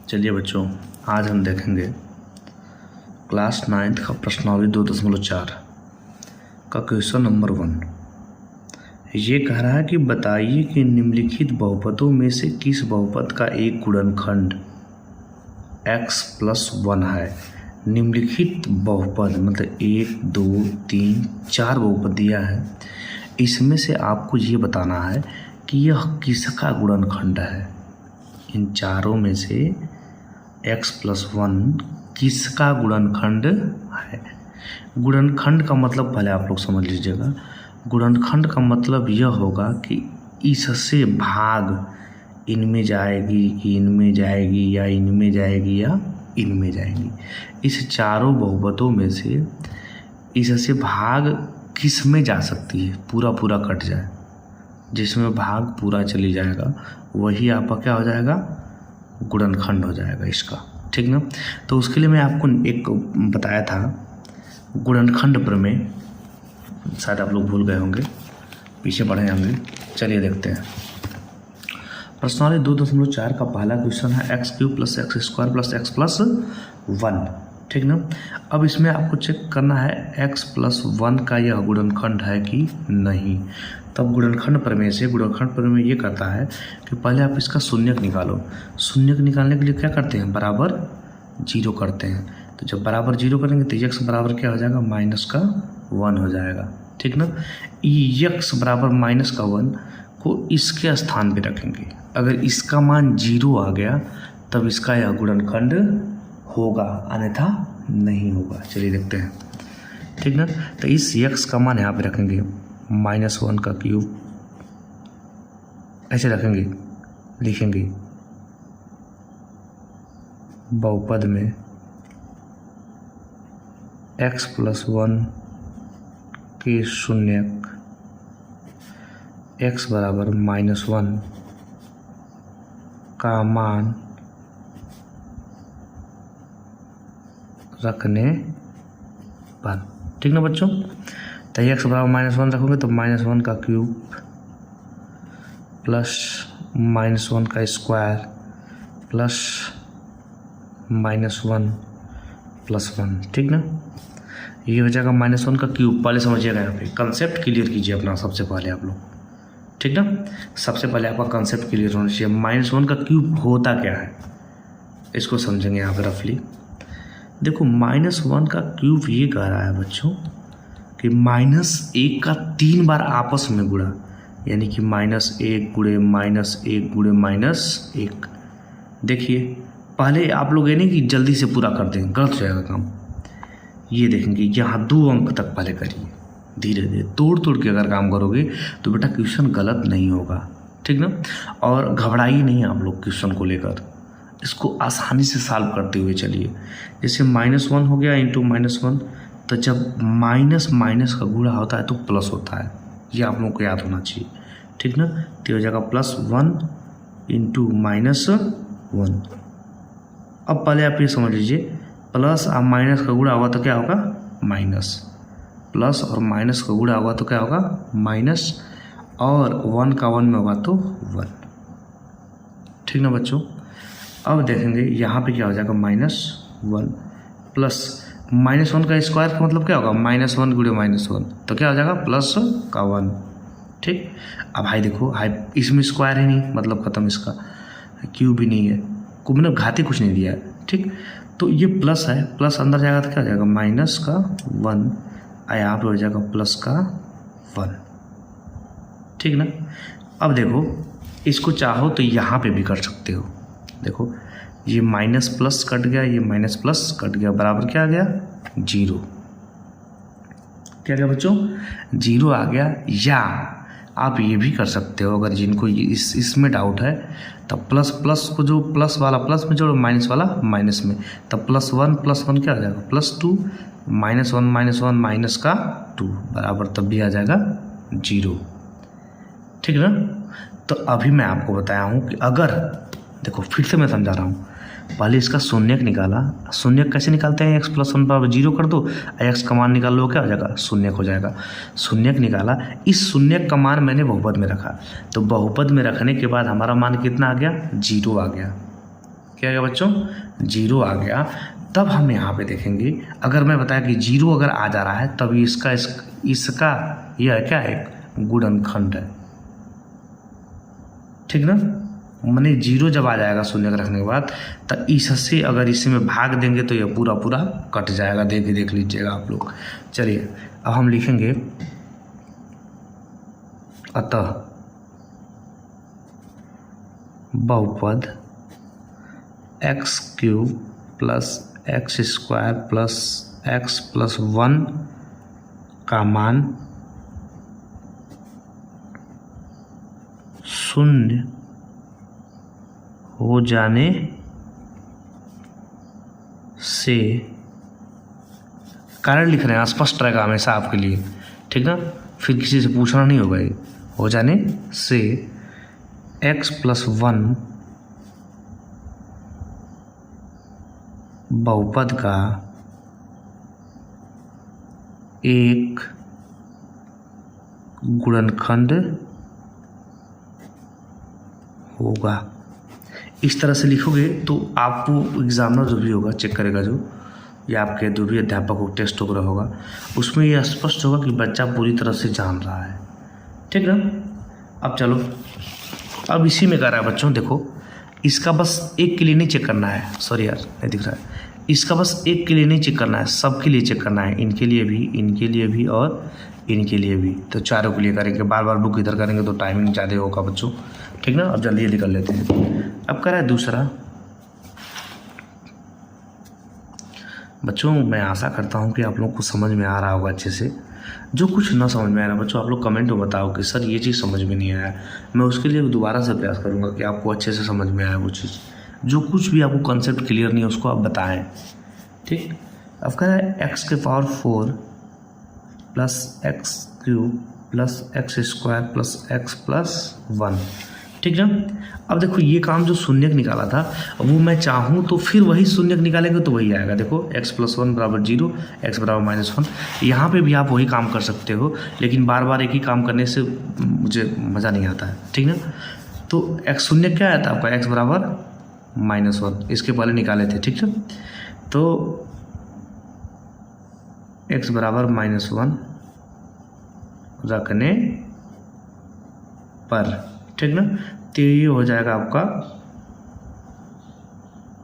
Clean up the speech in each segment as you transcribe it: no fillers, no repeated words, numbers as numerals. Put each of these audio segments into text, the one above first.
चलिए बच्चों, आज हम देखेंगे क्लास 9th का प्रश्नावली 2.4 का क्वेश्चन नंबर 1। ये कह रहा है कि बताइए कि निम्नलिखित बहुपदों में से किस बहुपद का एक गुणनखंड x+1 है। निम्नलिखित बहुपद मतलब 1, 2, 3, 4 बहुपद दिया है। इसमें से आपको ये बताना है कि यह किसका गुणनखंड है। इन चारों में से x+1 किसका गुणनखंड है। गुणनखंड का मतलब पहले आप लोग समझ लीजिएगा। गुणनखंड का मतलब यह होगा कि इससे भाग इनमें जाएगी कि इनमें जाएगी या इनमें जाएगी या इनमें जाएगी। इस चारों बहुपदों में से इससे भाग किस में जा सकती है, पूरा पूरा कट जाए, जिसमें भाग पूरा चली जाएगा वही आपका क्या हो जाएगा, गुणनखंड हो जाएगा इसका। ठीक ना। तो उसके लिए मैं आपको एक बताया था गुणनखंड प्रमेय, शायद आप लोग भूल गए होंगे, पीछे पढ़े होंगे। चलिए देखते हैं। प्रश्नावली 2.4 का पहला क्वेश्चन है x³ + x² + x+1। ठीक ना। अब इसमें आपको चेक करना है x+1 का यह गुणनखंड है कि नहीं। तब गुणनखंड प्रमेय से, गुणनखंड प्रमेय ये कहता है कि पहले आप इसका शून्यक निकालो। शून्यक निकालने के लिए क्या करते हैं, बराबर 0 करते हैं। तो जब बराबर 0 करेंगे तो x बराबर क्या हो जाएगा, -1 हो जाएगा। ठीक ना। x बराबर -1 को इसके स्थान पे रखेंगे। अगर इसका मान 0 आ गया तब इसका यह गुणनखंड होगा, अन्यथा नहीं होगा। चलिए देखते हैं। ठीक ना। तो इस x का मान यहाँ पे रखेंगे, -1 का क्यूब ऐसे रखेंगे, लिखेंगे बहुपद में x+1 के शून्यक x बराबर -1 का मान रखने पर। ठीक ना बच्चों। तो x बराबर -1 रखोगे तो -1 का क्यूब प्लस -1 का स्क्वायर प्लस -1 + 1। ठीक ना। ये हो जाएगा -1 का क्यूब। पहले समझिएगा, यहाँ पे कंसेप्ट क्लियर कीजिए अपना सबसे पहले आप लोग। ठीक ना। सबसे पहले आपका कंसेप्ट क्लियर होना चाहिए। -1 का क्यूब होता क्या है, इसको समझेंगे यहाँ पे रफली। देखो, -1 का क्यूब ये कह रहा है बच्चों कि -1 का 3 बार आपस में गुणा, यानी कि -1 × -1 × -1। देखिए, पहले आप लोग ये नहीं कि जल्दी से पूरा कर दें, गलत हो जाएगा काम। ये देखेंगे यहाँ 2 अंक तक पहले करिए, धीरे धीरे तोड़ तोड़ के अगर काम करोगे तो बेटा क्वेश्चन गलत नहीं होगा। ठीक ना। और घबराइए नहीं आप लोग क्वेश्चन को लेकर, इसको आसानी से सॉल्व करते हुए चलिए। जैसे -1 हो गया इंटू -1, तो जब माइनस माइनस का गुणा होता है तो प्लस होता है, ये आप लोगों को याद होना चाहिए। ठीक ना। तो हो जाएगा +1 इंटू -1। अब पहले आप ये समझ लीजिए, प्लस और माइनस का गुणा होगा तो क्या होगा, माइनस। प्लस और माइनस का गुणा होगा तो क्या होगा, माइनस। और 1 का 1 में होगा तो 1। ठीक ना बच्चों। अब देखेंगे यहाँ पे क्या हो जाएगा, -1 प्लस -1 का स्क्वायर का मतलब क्या होगा, -1 × -1, तो क्या हो जाएगा +1। ठीक। अब भाई देखो, हाई इसमें स्क्वायर ही नहीं, मतलब ख़त्म, इसका क्यूब भी नहीं है, कुछ मतलब घाते कुछ नहीं दिया है। ठीक। तो ये प्लस है, प्लस अंदर जाएगा तो क्या हो जाएगा, -1, यहाँ पे हो जाएगा +1। ठीक ना। अब देखो, इसको चाहो तो यहाँ पे भी कर सकते हो। देखो, ये माइनस प्लस कट गया, ये माइनस प्लस कट गया, बराबर क्या आ गया, 0। क्या गया बच्चों, 0 आ गया। या आप ये भी कर सकते हो, अगर जिनको इसमें डाउट है, तब प्लस प्लस को जो प्लस वाला प्लस में जोड़ो, माइनस वाला माइनस में, तब +1 + 1 क्या आ जाएगा, +2, -1 का 2 बराबर तब भी आ जाएगा 0। ठीक ना। तो अभी मैं आपको बताया हूँ कि अगर, देखो फिर से मैं समझा रहा हूँ, पहले इसका शून्यक निकाला। शून्यक कैसे निकालते हैं, x+1 बराबर 0 कर दो, x का मान निकाल लो, क्या हो जाएगा, शून्यक हो जाएगा। शून्यक निकाला, इस शून्यक का मान मैंने बहुपद में रखा, तो बहुपद में रखने के बाद हमारा मान कितना आ गया, 0 आ गया। क्या आ गया बच्चों, 0 आ गया। तब हम यहाँ पे देखेंगे, अगर मैं बताया कि 0 अगर आ जा रहा है तब इसका यह क्या है, गुणनखंड है, ठीक ना। माने 0 जब आ जाएगा शून्य रखने के बाद, तो इससे अगर इसी में भाग देंगे तो यह पूरा पूरा कट जाएगा। देख लीजिएगा आप लोग। चलिए अब हम लिखेंगे, अतः बहुपद x³ plus x² plus x plus 1 का मान 0 हो जाने से, कारण लिख रहे हैं, स्पष्ट रहेगा हमेशा आपके लिए, ठीक ना, फिर किसी से पूछना नहीं होगा। ये हो जाने से x प्लस 1 बहुपद का एक गुणनखंड होगा। इस तरह से लिखोगे तो आपको एग्जामिनर जो भी होगा चेक करेगा, जो या आपके जो भी अध्यापक को टेस्ट वगैरह होगा, उसमें यह स्पष्ट होगा कि बच्चा पूरी तरह से जान रहा है, ठीक ना। अब चलो, अब इसी में कर रहा है बच्चों, देखो इसका बस एक के लिए नहीं चेक करना है, सॉरी यार नहीं दिख रहा है, इसका बस एक के लिए नहीं चेक करना है, सबके लिए चेक करना है, इनके लिए भी, इनके लिए भी और इनके लिए भी। तो चारों के लिए करेंगे, बार बार बुक इधर करेंगे तो टाइमिंग ज़्यादा होगा बच्चों, ठीक ना। अब जल्दी जल्दी कर लेते हैं। अब कर रहा है दूसरा। बच्चों मैं आशा करता हूँ कि आप लोग को समझ में आ रहा होगा अच्छे से। जो कुछ ना समझ में आ रहा बच्चों, आप लोग कमेंट में बताओ कि सर ये चीज़ समझ में नहीं आया। मैं उसके लिए दोबारा से प्रयास करूँगा कि आपको अच्छे से समझ में आए वो चीज़। जो कुछ भी आपको कंसेप्ट क्लियर नहीं है उसको आप बताएं, ठीक। अब कह रहा है x⁴ plus x³ plus x² plus x plus 1, ठीक ना। अब देखो ये काम जो शून्यक निकाला था वो मैं चाहूँ तो फिर वही शून्यक निकालेंगे तो वही आएगा। देखो x प्लस 1 बराबर 0, x बराबर -1। यहाँ पे भी आप वही काम कर सकते हो, लेकिन बार बार एक ही काम करने से मुझे मज़ा नहीं आता है, ठीक ना। तो x शून्य क्या आया था आपका, x बराबर -1, इसके पहले निकाले थे, ठीक है। तो x बराबर -1 रखने पर, ठीक ना, तो ये हो जाएगा आपका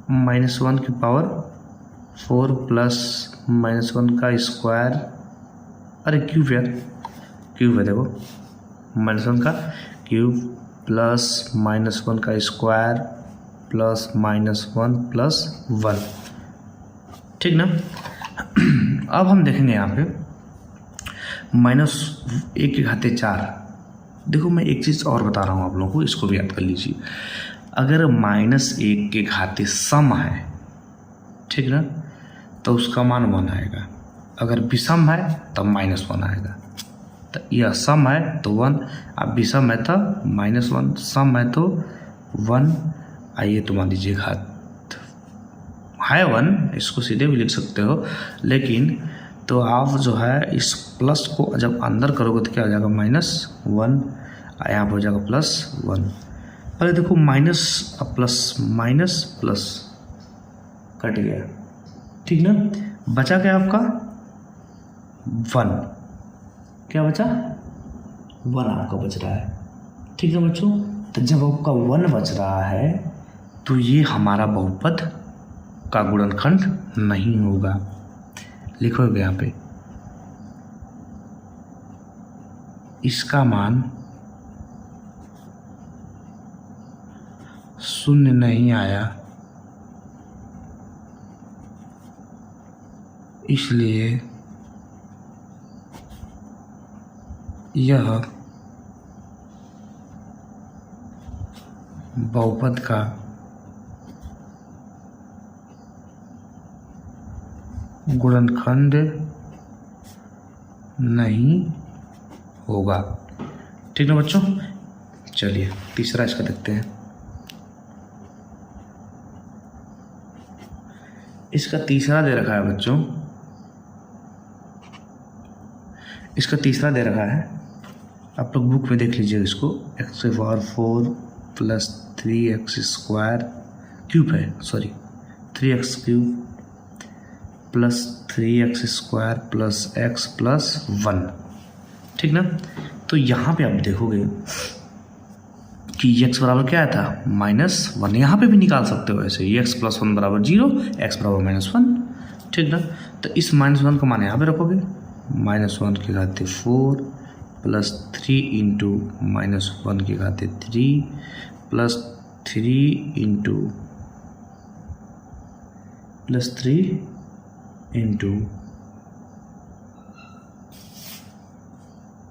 -1 की पावर 4 प्लस -1 का स्क्वायर, अरे क्यूब यार, क्यूब है देखो, -1 का क्यूब प्लस -1 का स्क्वायर प्लस -1 प्लस 1, ठीक ना। अब हम देखेंगे यहाँ पे -1 के घाते 4। देखो मैं एक चीज़ और बता रहा हूँ आप लोगों को, इसको भी याद कर लीजिए। अगर -1 के घाते सम है, ठीक ना, तो उसका मान 1 आएगा। अगर विषम है तब -1 आएगा। तो यह सम है तो 1, अब विषम है तो -1, सम है तो 1। आइए तो मान लीजिए घात है 1, इसको सीधे भी लिख सकते हो, लेकिन तो आप जो है इस प्लस को जब अंदर करोगे तो क्या हो जाएगा, -1, यहाँ पर हो जाएगा +1। अरे देखो minus plus minus plus cut गया, ठीक ना। बचा क्या आपका 1, क्या बचा 1 आपका बच रहा है, ठीक है बच्चों। तो जब आपका 1 बच रहा है तो ये हमारा बहुपद का गुणनखंड नहीं होगा। लिखोगे यहाँ पे इसका मान 0 नहीं आया, इसलिए यह बहुपद का गुणनखंड नहीं होगा, ठीक ना बच्चों। चलिए तीसरा इसका देखते हैं। इसका तीसरा दे रखा है बच्चों, इसका तीसरा दे रखा है, आप लोग बुक में देख लीजिए इसको। x⁴ प्लस 3x² क्यूब है, sorry 3x cube plus 3x square plus x plus 1, ठीक ना। तो यहाँ पे आप देखोगे कि x बराबर क्या आया था -1, यहाँ पे भी निकाल सकते हो ऐसे, x प्लस 1 बराबर 0, x बराबर -1, ठीक ना। तो इस -1 का मान यहाँ पे रखोगे, -1 की घाते 4 प्लस 3 इंटू -1 की घाते 3 plus 3 into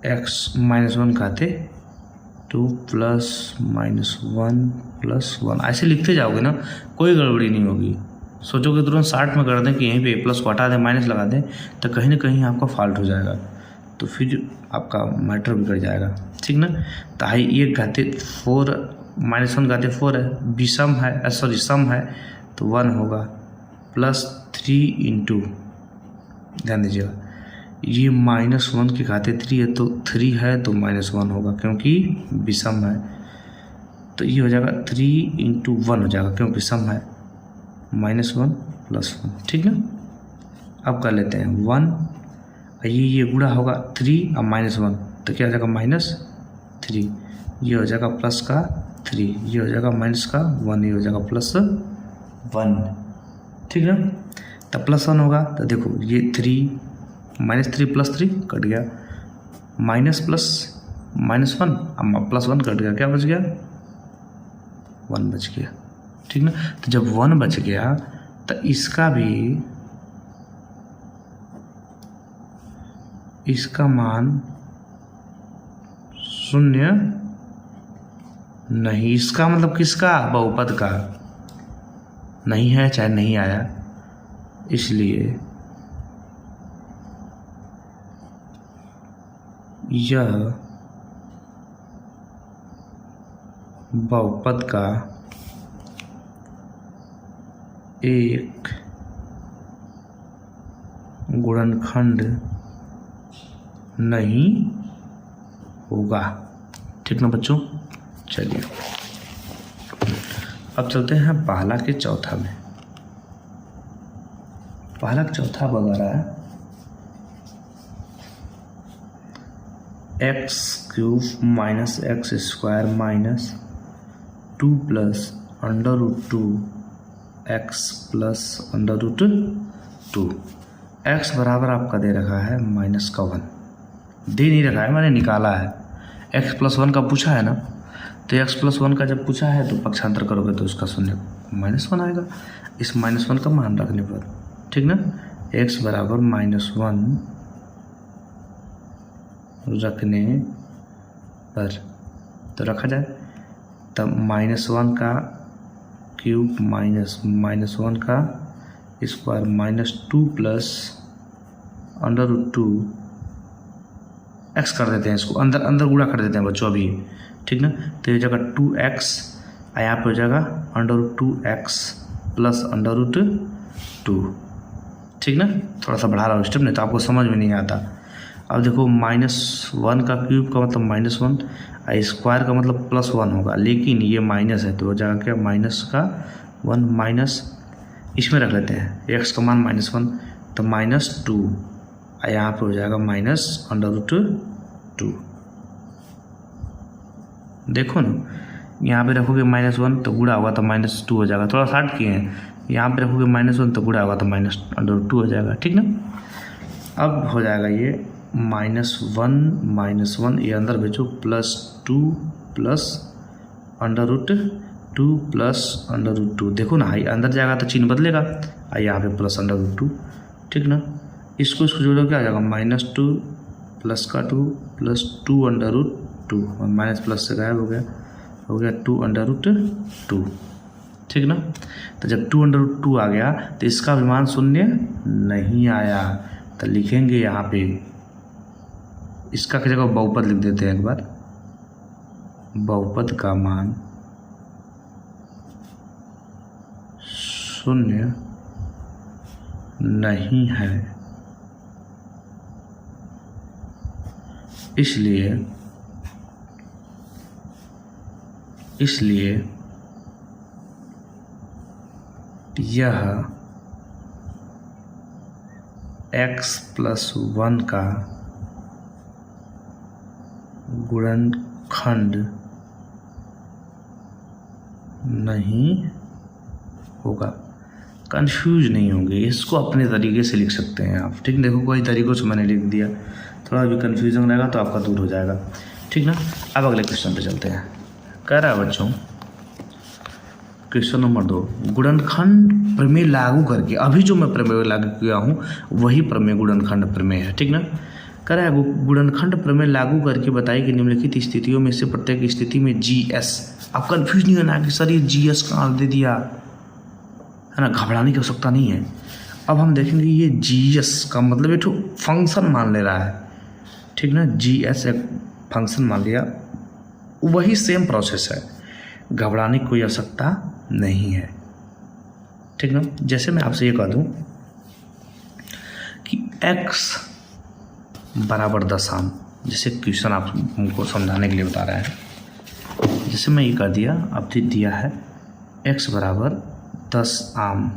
x -1 घाते 2 plus -1 plus 1, ऐसे लिखते जाओगे ना, कोई गड़बड़ी नहीं होगी। सोचोगे तुरंत 60 में कर दें कि यहीं पे प्लस को हटा दें, माइनस लगा दें, तो कहीं ना कहीं आपका फॉल्ट हो जाएगा, तो फिर आपका मैटर बिगड़ जाएगा, ठीक ना। तो आई ये घाते 4 -1 घाते 4 है, विषम है, सॉरी सम है, तो 1 होगा प्लस 3 इंटू, ध्यान दीजिएगा ये -1 की घाते 3 है, तो 3 है तो -1 होगा क्योंकि विषम है, तो ये हो जाएगा 3 इंटू 1 हो जाएगा क्योंकि विषम है, -1 प्लस 1, ठीक ना। अब कर लेते हैं 1, ये गुणा होगा 3 और -1, तो क्या हो जाएगा -3, ये हो जाएगा प्लस का 3, ये हो जाएगा माइनस का 1, ये हो जाएगा प्लस 1, ठीक है। तो प्लस 1 होगा, तो देखो ये 3 -3 प्लस 3 कट गया, माइनस प्लस -1 अब प्लस 1 कट गया, क्या बच गया 1 बच गया, ठीक ना। तो जब 1 बच गया तो इसका मान 0 नहीं, इसका मतलब किसका, बहुपद का नहीं है, चाहे नहीं आया, इसलिए यह बहुपद का एक गुणनखंड नहीं होगा, ठीक ना बच्चों। चलिए अब चलते हैं पहला के चौथा में। पहला का चौथा बता रहा है x cube minus x square minus 2 plus √2 x plus √2। x बराबर आपका दे रखा है -1, दे नहीं रखा है, मैंने निकाला है। x प्लस 1 का पूछा है ना, तो x प्लस 1 का जब पूछा है तो पक्षांतर करोगे तो उसका शून्य -1 आएगा, इस -1 का मान रखने पर, ठीक ना। x बराबर -1 रखने पर तो रखा जाए, तब -1 का क्यूब -1 का स्क्वायर -2 प्लस √2 x कर देते हैं, इसको अंदर गुणा कर देते हैं बच्चों अभी, ठीक ना। तो ये हो जाएगा 2x, यहाँ पे हो जाएगा √2x प्लस √2, ठीक ना। थोड़ा सा बढ़ा रहा हूँ स्टेप, नहीं तो आपको समझ में नहीं आता। अब देखो -1 का क्यूब का मतलब -1, स्क्वायर का मतलब +1 होगा, लेकिन ये माइनस है तो हो जाएगा क्या माइनस का 1 माइनस, इसमें रख लेते हैं x का मान -1, तो -2, यहाँ पे हो जाएगा -√2। देखो ना, यहाँ पे रखोगे -1 तो गुणा होगा तो -2 हो जाएगा, थोड़ा शार्ट किए हैं, यहाँ पे रखोगे -1 तो गुणा होगा तो -√2 हो जाएगा, ठीक ना। अब हो जाएगा ये -1 ये अंदर भेजो +2 प्लस √2 प्लस √2, देखो ना ये अंदर जाएगा तो चिन्ह बदलेगा, यहाँ पे प्लस √2, ठीक ना। इसको जोड़ो क्या आ जाएगा -2 प्लस का 2 प्लस 2 √2, और माइनस प्लस से गायब हो गया 2 √2, ठीक ना। तो जब 2 √2 आ गया तो इसका भी मान 0 नहीं आया, तो लिखेंगे यहाँ पे इसका क्या जगह बहुपद लिख देते हैं एक बार, बहुपद का मान 0 नहीं है, इसलिए यह x+1 का गुणनखंड नहीं होगा। कंफ्यूज नहीं होंगे, इसको अपने तरीके से लिख सकते हैं आप, ठीक। देखो कोई तरीकों से मैंने लिख दिया, थोड़ा भी कंफ्यूजन रहेगा तो आपका दूर हो जाएगा, ठीक ना। अब अगले क्वेश्चन पे चलते हैं। कह रहा है बच्चों क्वेश्चन नंबर 2, गुणनखंड प्रमेय लागू करके, अभी जो मैं प्रमेय लागू किया हूँ वही प्रमेय गुणनखंड प्रमेय है, ठीक ना। कह रहा है गुणनखंड प्रमेय लागू करके बताइए कि निम्नलिखित स्थितियों में से प्रत्येक स्थिति में GS, अब कंफ्यूज नहीं होना कि सर ये GS कहाँ दे दिया, है ना, घबराने की आवश्यकता नहीं है। अब हम देखेंगे ये GS का मतलब एक फंक्शन मान ले रहा है, ठीक ना। GS एक फंक्शन मान लिया, वही सेम प्रोसेस है, घबराने की कोई आवश्यकता नहीं है, ठीक ना। जैसे मैं आपसे ये कह दूं कि x बराबर 10 आम, जैसे क्वेश्चन आप हमको समझाने के लिए बता रहा है, जैसे मैं ये कह दिया, अब दिया है x बराबर 10 आम,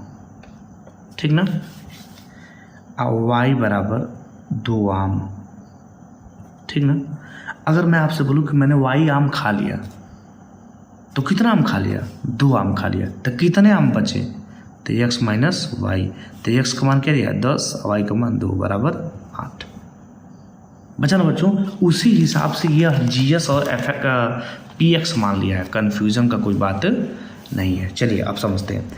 ठीक ना, और y बराबर 2 आम, ठीक ना। अगर मैं आपसे बोलूँ कि मैंने y आम खा लिया तो कितना आम खा लिया, 2 आम खा लिया, तो कितने आम बचे, तो x माइनस वाई, तो x का मान क्या दिया 10, y का मान 2 बराबर 8 बचा ना बच्चों। उसी हिसाब से यह GS और PX मान लिया है, कन्फ्यूजन का कोई बात नहीं है। चलिए आप समझते हैं।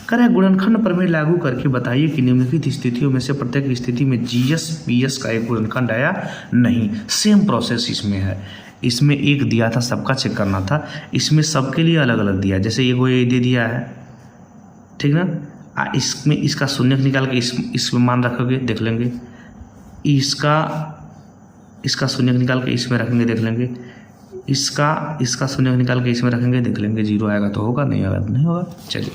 कह रहा है गुणनखंड प्रमेय लागू करके बताइए कि निम्नलिखित स्थितियों में से प्रत्येक स्थिति में GS PS का एक गुणनखंड आया नहीं। सेम प्रोसेस इसमें है, इसमें एक दिया था, सबका चेक करना था, इसमें सबके लिए अलग अलग दिया, जैसे ये कोई दे दिया है, ठीक ना। इसमें इसका शून्य निकाल के इसमें मान रखोगे, देख लेंगे, इसका शून्य निकाल के इसमें रखेंगे, देख लेंगे, इसका शून्य निकाल के इसमें रखेंगे, देख लेंगे, 0 आएगा तो होगा, नहीं आएगा तो नहीं होगा। चलिए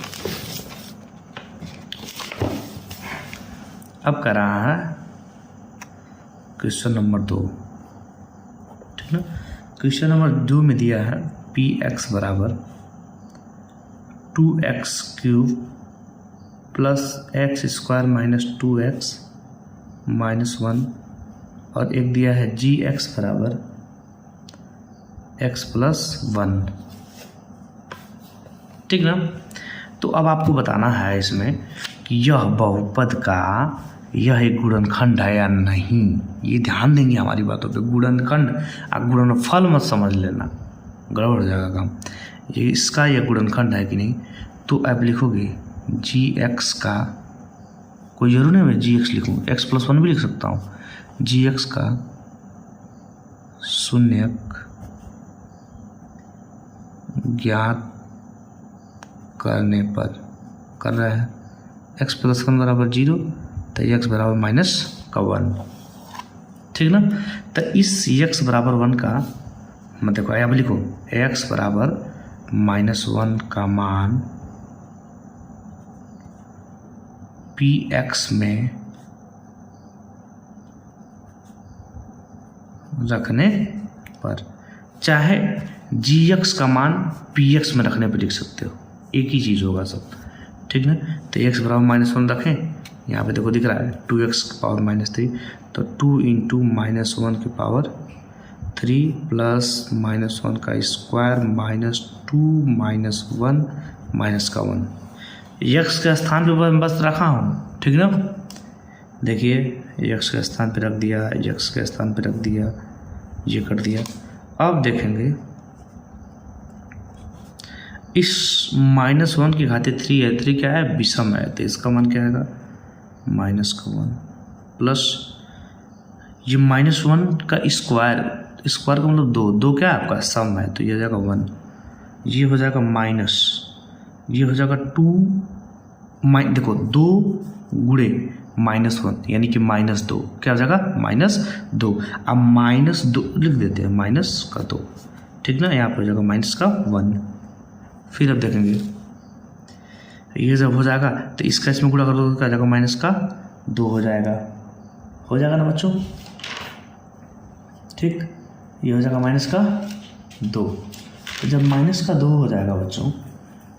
अब कर रहा है क्वेश्चन नंबर 2, ठीक ना। क्वेश्चन नंबर 2 में दिया है px बराबर 2x³ plus x² minus 2x minus 1, और एक दिया है gx बराबर x+1, ठीक ना। तो अब आपको बताना है इसमें कि यह बहुपद का यह एक गुणनखंड है या नहीं, ये ध्यान देंगे हमारी बातों पे। गुणनखंड गुणनफल मत समझ लेना, गड़बड़ हो जाएगा काम। ये इसका यह गुणनखंड है कि नहीं, तो आप लिखोगे gx का, कोई जरूर नहीं मैं gx लिखूँ, x+1 भी लिख सकता हूँ, gx का शून्यक ज्ञात करने पर कर रहा है x+1 बराबर 0, तो x बराबर -1, ठीक ना। तो इस x बराबर 1 का मतलब देखो, अब लिखो x बराबर -1 का मान px में रखने पर, चाहे gx का मान px में रखने पर लिख सकते हो, एक ही चीज़ होगा सब, ठीक ना। तो x बराबर -1 रखें, यहाँ पे देखो दिख रहा है 2x की पावर -3, तो 2 इंटू -1 की पावर 3 प्लस -1 का स्क्वायर -2 -1 माइनस का 1, x के स्थान पे बस रखा हूँ, ठीक ना। देखिए x के स्थान पे रख दिया, x के स्थान पे रख दिया, ये कर दिया। अब देखेंगे इस -1 की घाते 3 है, 3 क्या है, विषम है, तो इसका मान क्या आएगा -1 प्लस ये -1 का स्क्वायर का मतलब 2 क्या है आपका सम है, तो ये हो जाएगा 1, ये हो जाएगा माइनस, ये हो जाएगा 2 देखो 2 गुणे -1 यानी कि -2, क्या हो जाएगा -2। अब -2 लिख देते हैं, -2, ठीक ना। यहाँ पर हो जाएगा -1। फिर अब देखेंगे ये जब हो जाएगा तो इसका इसमें गुणा कर दो, क्या जाएगा -2 हो जाएगा ना बच्चों, ठीक। ये हो जाएगा -2। तो जब -2 हो जाएगा बच्चों,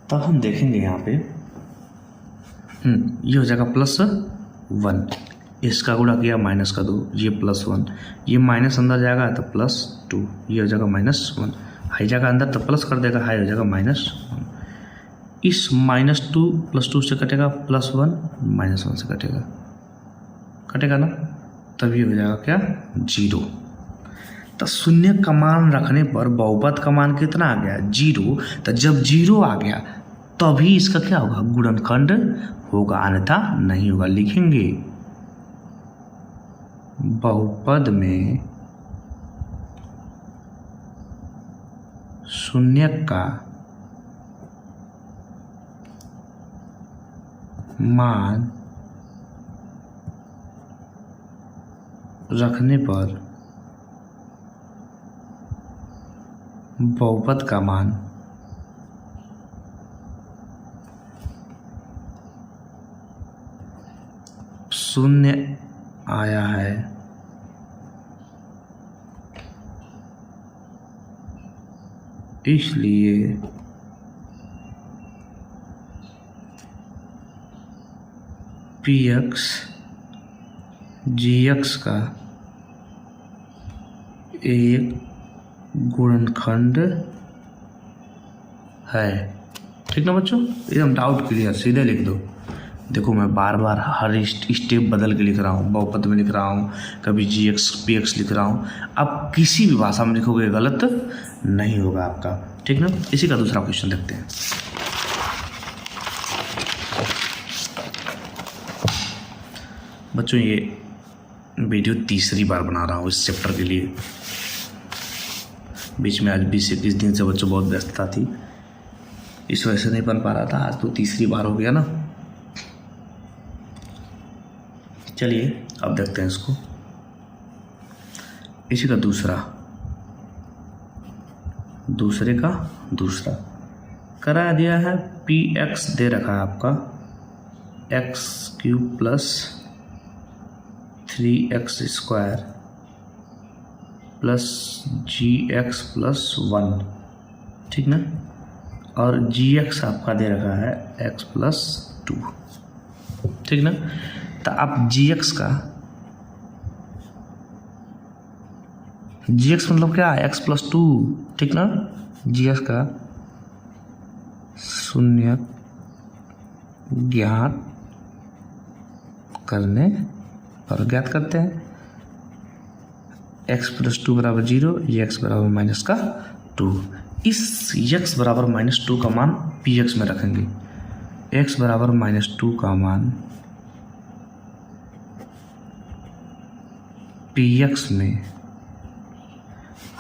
तब हम देखेंगे यहाँ पे ये हो जाएगा +1, इसका गुणा किया माइनस का 2, ये +1, ये माइनस अंदर जाएगा तो +2, ये हो जाएगा -1, हाई जाएगा अंदर तो प्लस कर देगा, हाई हो जाएगा -1। इस -2 + 2 से कटेगा +1 -1 से कटेगा ना, तभी हो जाएगा क्या 0। तो शून्य का मान रखने पर बहुपद का मान कितना आ गया 0। तो जब 0 आ गया तभी इसका क्या होगा गुणनखंड होगा, अन्यथा नहीं होगा। लिखेंगे बहुपद में शून्य का मान रखने पर बहुपद का मान शून्य आया है, इसलिए px gx का एक गुणनखंड है। ठीक ना बच्चों, एकदम डाउट क्लियर, सीधे लिख दो। देखो मैं बार बार हर स्टेप बदल के लिख रहा हूँ, बहुपद में लिख रहा हूँ, कभी gx px लिख रहा हूँ। अब किसी भी भाषा में लिखोगे गलत नहीं होगा आपका। ठीक ना, इसी का दूसरा क्वेश्चन देखते हैं। बच्चों ये वीडियो तीसरी बार बना रहा हूँ इस चैप्टर के लिए। बीच में आज 20-21 दिन से बच्चों बहुत व्यस्तता थी, इस वजह से नहीं बन पा रहा था। आज तो तीसरी बार हो गया ना। चलिए अब देखते हैं इसको। इसी का दूसरा करा दिया है। px दे रखा है आपका x³ + 3x² + gx + 1, ठीक ना। और gx आपका दे रखा है x + 2, ठीक ना। तो आप gx मतलब क्या है x + 2, ठीक ना। gx का शून्य ज्ञात करने पर ज्ञात करते हैं x + 2 = 0, x = -2। इस x = -2 का मान px में रखेंगे। x = -2 का मान px में,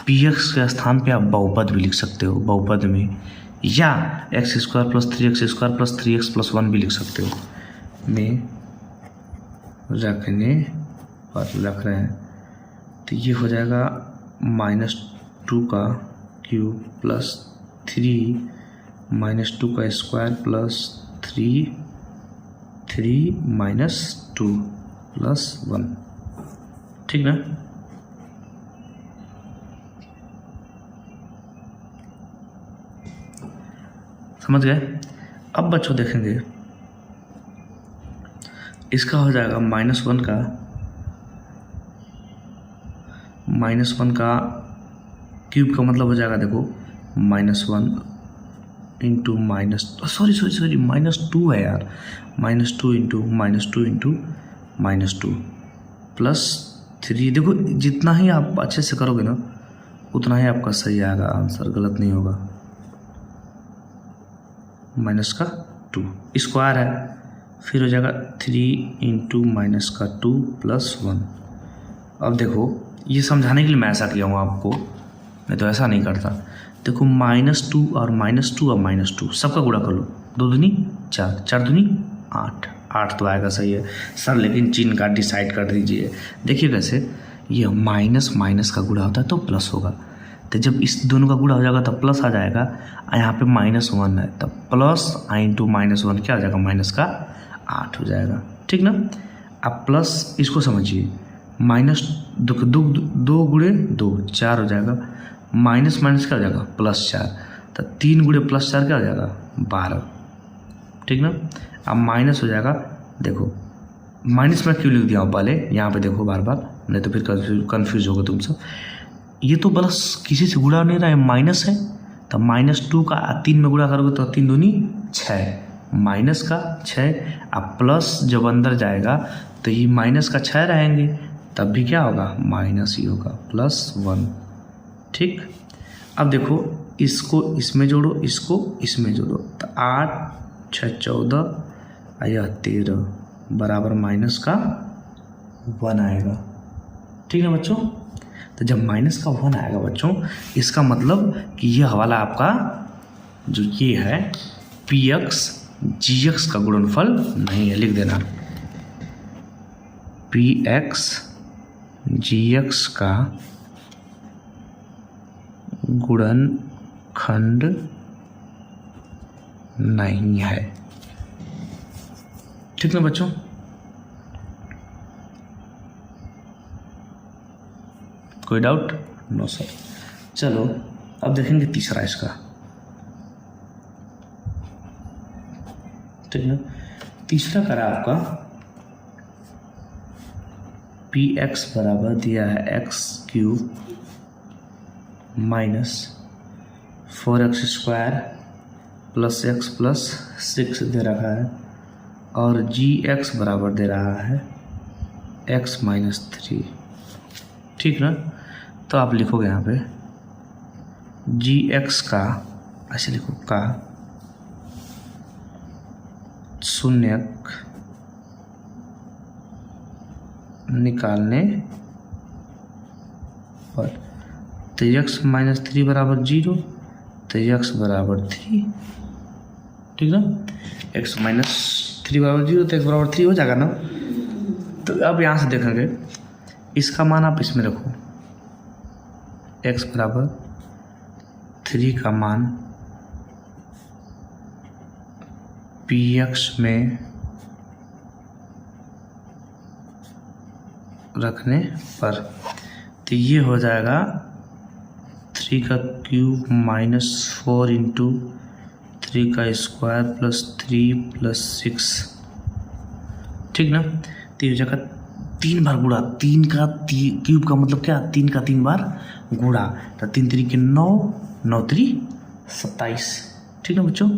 px के स्थान पे आप बहुपद भी लिख सकते हो, बहुपद में, या x² + 3x² + 3x + 1 भी लिख सकते हो, में रखने पर रख रहे हैं। तो ये हो जाएगा -2 का क्यूब + 3 -2 का स्क्वायर + 3 -2 + 1, ठीक ना। समझ गए। अब बच्चों देखेंगे इसका हो जाएगा -1 का क्यूब का मतलब हो जाएगा, देखो -1 × सॉरी -2 है यार, -2 × -2 + 3। देखो जितना ही आप अच्छे से करोगे ना उतना ही आपका सही आएगा आंसर, गलत नहीं होगा। -2 स्क्वायर है, फिर हो जाएगा 3 × -2 + 1। अब देखो ये समझाने के लिए मैं ऐसा किया हूँ आपको, मैं तो ऐसा नहीं करता। देखो -2 और -2 और -2 सबका गुणा कर लो, 2 दूनी 4, 4 दूनी 8, 8 तो आएगा, सही है सर। लेकिन चिन्ह का डिसाइड कर दीजिए। देखिए कैसे, ये माइनस का गुणा होता है तो प्लस होगा। तो जब इस दोनों का गुणा हो जाएगा तो प्लस आ जाएगा, और यहाँ पे -1 है तो प्लस × -1 क्या हो जाएगा, -8 हो जाएगा, ठीक ना। अब प्लस इसको समझिए, -2 × 2 4 हो जाएगा, माइनस क्या हो जाएगा +4, तो 3 × +4 क्या हो जाएगा 12, ठीक ना। अब माइनस हो जाएगा, देखो माइनस में क्यों लिख दिया हूँ पहले यहाँ पे देखो बार बार, नहीं तो फिर कन्फ्यूज होगा तुम सब। ये तो प्लस किसी से गुणा नहीं रहा है, माइनस है, तो -2 का 3 में गुणा करोगे तो 3 दूनी 6, माइनस का 6। अब प्लस जब अंदर जाएगा तो ये माइनस का 6 रहेंगे, तब भी क्या होगा, माइनस ही होगा, +1। ठीक, अब देखो इसको इसमें जोड़ो, इसको इसमें जोड़ो, तो 8 6 14 यह 13 बराबर माइनस का 1 आएगा। ठीक है बच्चों, तो जब माइनस का 1 आएगा बच्चों, इसका मतलब कि यह वाला आपका जो ये है px gx का गुणनफल नहीं है, लिख देना px gx का गुणनखंड नहीं है। ठीक ना बच्चों, कोई डाउट? No sir. चलो अब देखेंगे तीसरा इसका। ठीक ना, तीसरा करा आपका px बराबर दिया है x³ minus 4x² plus x plus 6 दे रखा है, और gx बराबर दे रहा है x माइनस 3। ठीक ना, तो आप लिखोगे यहाँ पे gx का, ऐसे लिखो का शून्यक निकालने पर तो x माइनस 3 बराबर 0, तो x बराबर 3। ठीक ना, x माइनस 3 बराबर 0 तो x बराबर 3 हो जाएगा ना। तो अब यहाँ से देखेंगे इसका मान आप इसमें रखो, x बराबर 3 का मान px में रखने पर तो ये हो जाएगा 3 का क्यूब माइनस 4 इंटू 3 का स्क्वायर प्लस 3 प्लस 6। ठीक ना, तो ये हो जाएगा 3 बार गुणा, 3 का क्यूब का मतलब क्या, 3 का 3 बार गुणा, तो 3 3 के 9, 9 3 27। ठीक ना बच्चों,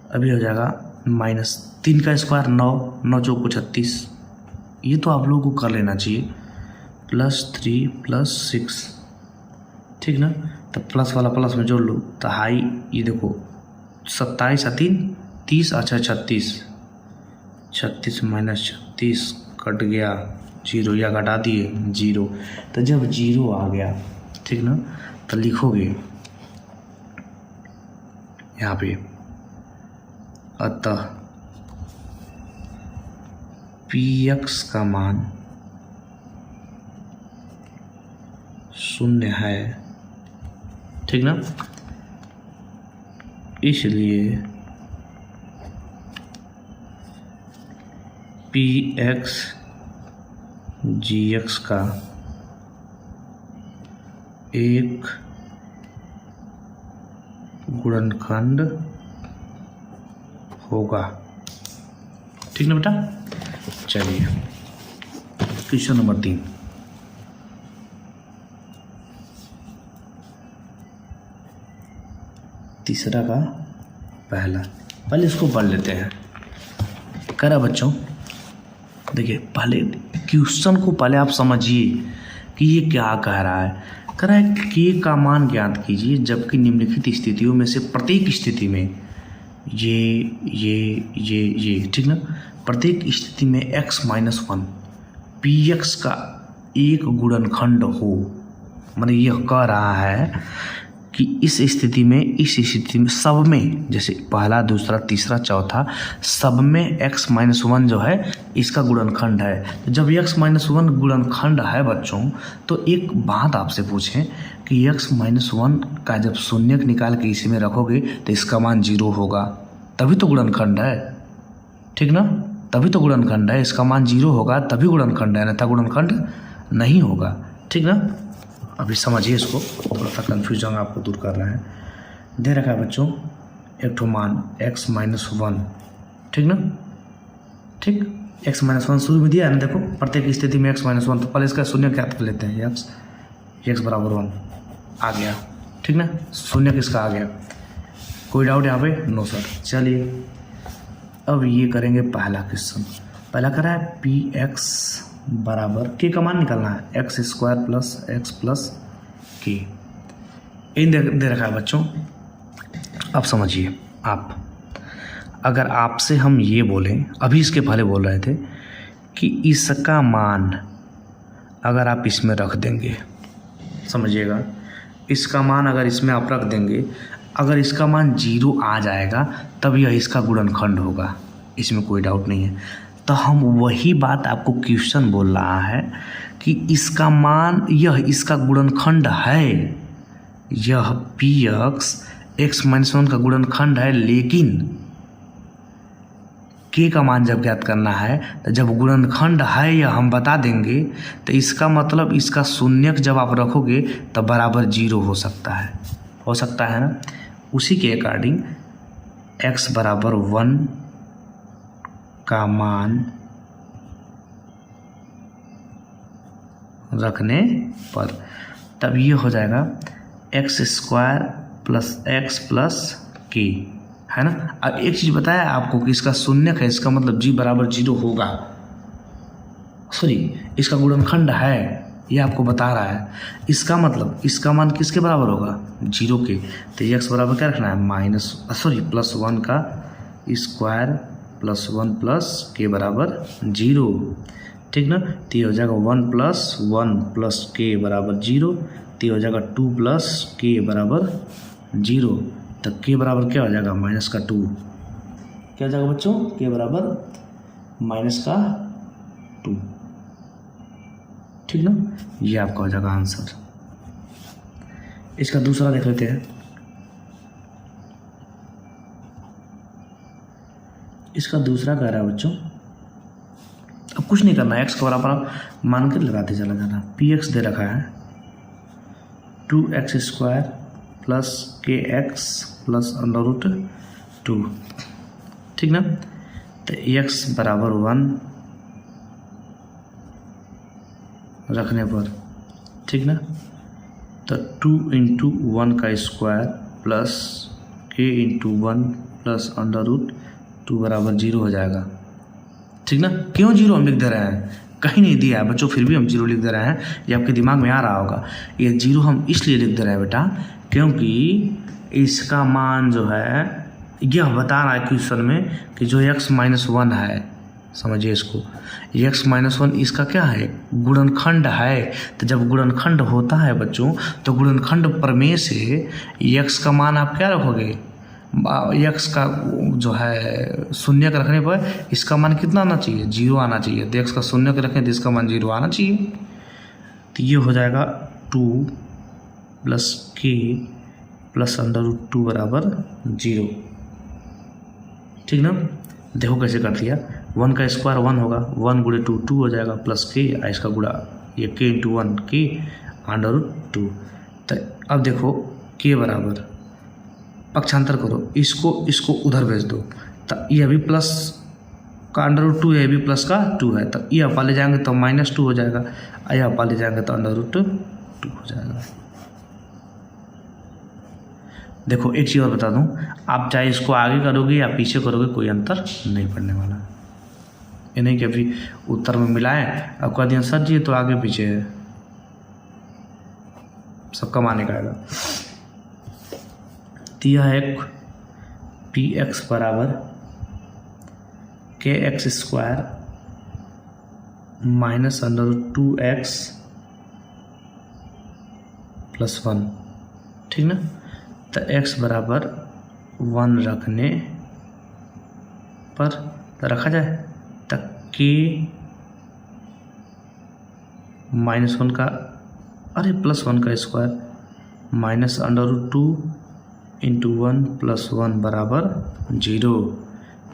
अभी हो जाएगा माइनस 3 का स्क्वायर 9, 9 चौक को 36, ये तो आप लोगों को कर लेना चाहिए, प्लस 3 प्लस 6। ठीक ना, तो प्लस वाला प्लस में जोड़ लो, तो हाई ये देखो 27 और 3 30, अच्छा 36, 36 माइनस 36 कट गया 0, या घटा दिए 0। तो जब 0 आ गया, ठीक ना, तो लिखोगे यहाँ पे अतः px का मान 0 है। ठीक ना, इसलिए px gx का एक गुणनखंड होगा। ठीक ना बेटा, चलिए क्वेश्चन नंबर 3। तीसरा का पहला, पहले इसको पढ़ लेते हैं। कह रहा बच्चों, देखिए पहले क्वेश्चन को पहले आप समझिए कि ये क्या कह रहा है। कह रहा है k का मान ज्ञात कीजिए जबकि निम्नलिखित स्थितियों में से प्रत्येक स्थिति में ये ठीक ना, प्रत्येक स्थिति में x माइनस 1 px का एक गुणनखंड हो। मतलब यह कह रहा है कि इस स्थिति में सब में, जैसे पहला दूसरा तीसरा चौथा, सब में x माइनस 1 जो है इसका गुणनखंड है। तो जब x माइनस 1 गुणनखंड है बच्चों, तो एक बात आपसे पूछें कि x माइनस 1 का जब शून्यक निकाल के इसी में रखोगे तो इसका मान 0 होगा, तभी तो गुणनखंड है। ठीक ना, तभी तो गुणनखंड है, इसका मान 0 होगा तभी गुणनखंड है, अन्यथा गुणनखंड नहीं होगा। ठीक ना, अभी समझिए इसको, थोड़ा सा कन्फ्यूजन आपको दूर कर रहे हैं। दे रखा है बच्चों एक ठो मान x माइनस 1 ठीक ना, ठीक। x माइनस वन शुरू में दिया है ना, देखो प्रत्येक स्थिति में x माइनस वन, तो पहले इसका शून्य ज्ञात कर लेते हैं। x बराबर 1 आ गया, ठीक ना, शून्य किसका आ गया, कोई डाउट यहाँ पे? No sir. चलिए अब ये करेंगे पहला क्वेश्चन। पहला करा है पी एक्स बराबर के का मान निकालना है, x square plus x plus के। इन दे रखा है बच्चों। अब समझिए आप, अगर आपसे हम ये बोलें, अभी इसके पहले बोल रहे थे कि इसका मान अगर आप इसमें रख देंगे, समझिएगा, इसका मान अगर इसमें आप रख देंगे, अगर इसका मान 0 आ जाएगा तब यह इसका गुणनखंड होगा, इसमें कोई डाउट नहीं है। तो हम वही बात आपको क्वेश्चन बोल रहा है कि इसका मान, यह इसका गुणनखंड है, यह पी एक्स माइनस वन का गुणनखंड है, लेकिन के का मान जब ज्ञात करना है तो जब गुणनखंड है यह हम बता देंगे, तो इसका मतलब इसका शून्यक जब आप रखोगे तब बराबर 0 हो सकता है ना। उसी के अकॉर्डिंग x बराबर 1 का मान रखने पर तब ये हो जाएगा x square plus x plus के, है ना। अब एक चीज़ बताया आपको कि इसका शून्यक है, इसका मतलब g बराबर 0 होगा, सॉरी इसका गुणनखंड है, ये आपको बता रहा है। इसका मतलब इसका मान किसके बराबर होगा, 0 के। तो x बराबर क्या रखना है, प्लस 1 का स्क्वायर प्लस 1 प्लस के बराबर 0, ठीक ना। तो ये हो जाएगा 1 प्लस 1 प्लस के बराबर 0, तो ये हो जाएगा 2 प्लस के बराबर 0। तो के बराबर क्या हो जाएगा, माइनस का 2। क्या हो जाएगा बच्चों, के बराबर माइनस का 2, ठीक ना। ये आपका हो जाएगा आंसर। इसका दूसरा देख लेते हैं। इसका दूसरा कह रहा है बच्चों, अब कुछ नहीं करना है, एक्स का बराबर मान के लगाते चला जाना। पी एक्स दे रखा है 2x स्क्वायर प्लस के एक्स प्लस √2, ठीक ना। तो x बराबर 1 रखने पर, ठीक ना, तो 2 इंटू 1 का स्क्वायर प्लस के इंटू 1 प्लस √2 बराबर 0 हो जाएगा, ठीक ना। क्यों 0 हम लिख दे रहे हैं, कहीं नहीं दिया है बच्चों, फिर भी हम 0 लिख दे रहे हैं, ये आपके दिमाग में आ रहा होगा। ये 0 हम इसलिए लिख दे रहे हैं बेटा, क्योंकि इसका मान जो है यह बता रहा है क्वेश्चन में कि जो x माइनस 1 है, समझिए इसको, x माइनस 1 इसका क्या है, गुणनखंड है। तो जब गुणनखंड होता है बच्चों, तो गुणनखंड प्रमेय से x का मान आप क्या रखोगे, x का जो है शून्य का रखने पर इसका मान कितना आना चाहिए, 0 आना चाहिए। तो x का शून्य का रखें तो इसका मान 0 आना चाहिए। तो ये हो जाएगा 2 प्लस के प्लस √2 बराबर 0, ठीक ना। देखो कैसे कर दिया, 1 का स्क्वायर 1 होगा, 1 गुणे 2 2 हो जाएगा, प्लस के इसका गुणा ये के इंटू 1 के √2। तो अब देखो के बराबर पक्षांतर करो, इसको उधर भेज दो, तो ये भी प्लस का √2 है, ये भी प्लस का 2 है, तो ये अपा ले जाएंगे तो -2 हो जाएगा, ये अपा ले जाएंगे तो √2 हो जाएगा। देखो एक चीज़ और बता दूं, आप चाहे इसको आगे करोगे या पीछे करोगे कोई अंतर नहीं पड़ने वाला। ये नहीं कि अभी उत्तर में मिलाएं अब कह दिया सर जी ये तो आगे पीछे है, सबका माने का आएगा। तो यह एक पी एक्स बराबर के x square minus √2x plus 1, ठीक ना। तो x बराबर 1 रखने पर तो रखा जाए, तो k -1 का प्लस 1 का स्क्वायर माइनस √2 इंटू 1 प्लस 1 बराबर 0,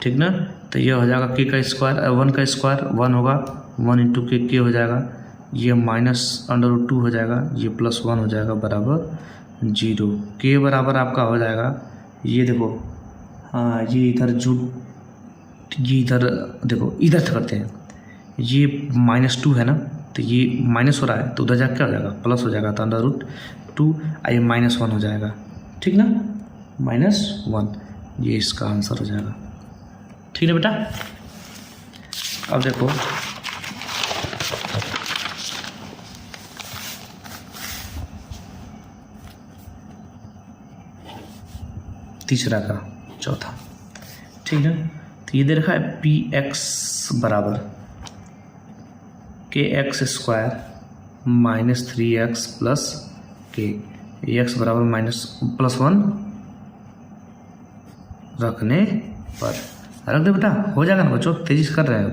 ठीक ना। तो ये हो जाएगा k का स्क्वायर 1 का स्क्वायर 1 होगा, 1 इंटू के हो जाएगा, ये माइनस √2 हो जाएगा, ये प्लस 1 हो जाएगा बराबर 0। के बराबर आपका हो जाएगा, ये देखो हाँ ये इधर जुड़ ये इधर देखो, इधर से करते हैं, ये -2 है ना, तो ये माइनस हो रहा है, तो उधर जाकर क्या हो जाएगा, प्लस हो जाएगा, तो √2 ये -1 हो जाएगा, ठीक ना, -1, ये इसका आंसर हो जाएगा, ठीक है बेटा। अब देखो तीसरा का चौथा, ठीक है। तो ये दे रखा है px बराबर kx² -3x plus k, x बराबर +1 रखने पर, रख दे बेटा, हो जाएगा ना बच्चों, तेजी से कर रहे हैं।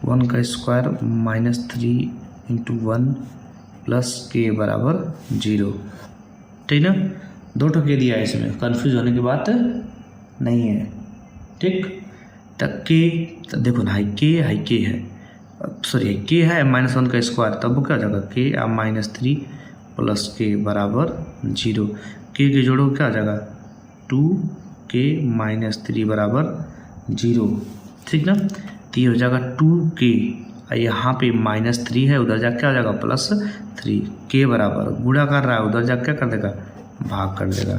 1 का स्क्वायर -3 × 1 प्लस k बराबर 0, ठीक ना। 2 के दिया है, इसमें कंफ्यूज होने की बात नहीं है, ठीक। तब के देखो ना, k है, सॉरी k है -1 का स्क्वायर, तब वो क्या हो जाएगा, k -3 प्लस k बराबर 0, k के जोड़ो क्या हो जाएगा, 2k -3 बराबर 0, ठीक ना। तो ये हो जाएगा 2k, यहाँ पे -3 है, उधर जाके क्या हो जाएगा, +3, k बराबर गुणा कर रहा है, उधर जाके क्या कर देगा, भाग कर देगा।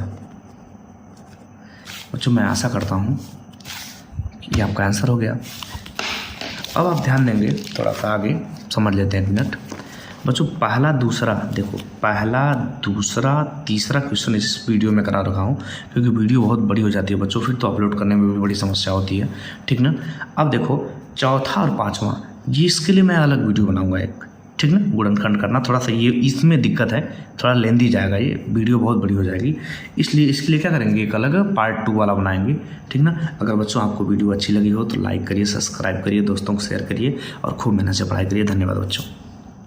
बच्चों मैं आशा करता हूँ कि आपका आंसर हो गया। अब आप ध्यान देंगे, थोड़ा सा आगे समझ लेते हैं, 1 मिनट बच्चों। पहला दूसरा देखो, पहला दूसरा तीसरा क्वेश्चन इस वीडियो में करा रखा हूँ, क्योंकि वीडियो बहुत बड़ी हो जाती है बच्चों, फिर तो अपलोड करने में भी बड़ी समस्या होती है, ठीक ना। अब देखो चौथा और पाँचवा, ये इसके लिए मैं अलग वीडियो बनाऊँगा एक, ठीक ना। गुणनखंड करना थोड़ा सा ये इसमें दिक्कत है, थोड़ा लेंदी जाएगा, ये वीडियो बहुत बड़ी हो जाएगी, इसलिए इसके लिए क्या करेंगे, एक अलग पार्ट 2 वाला बनाएंगे, ठीक ना। अगर बच्चों आपको वीडियो अच्छी लगी हो तो लाइक करिए, सब्सक्राइब करिए, दोस्तों को शेयर करिए और खूब मेहनत से पढ़ाई करिए। धन्यवाद बच्चों।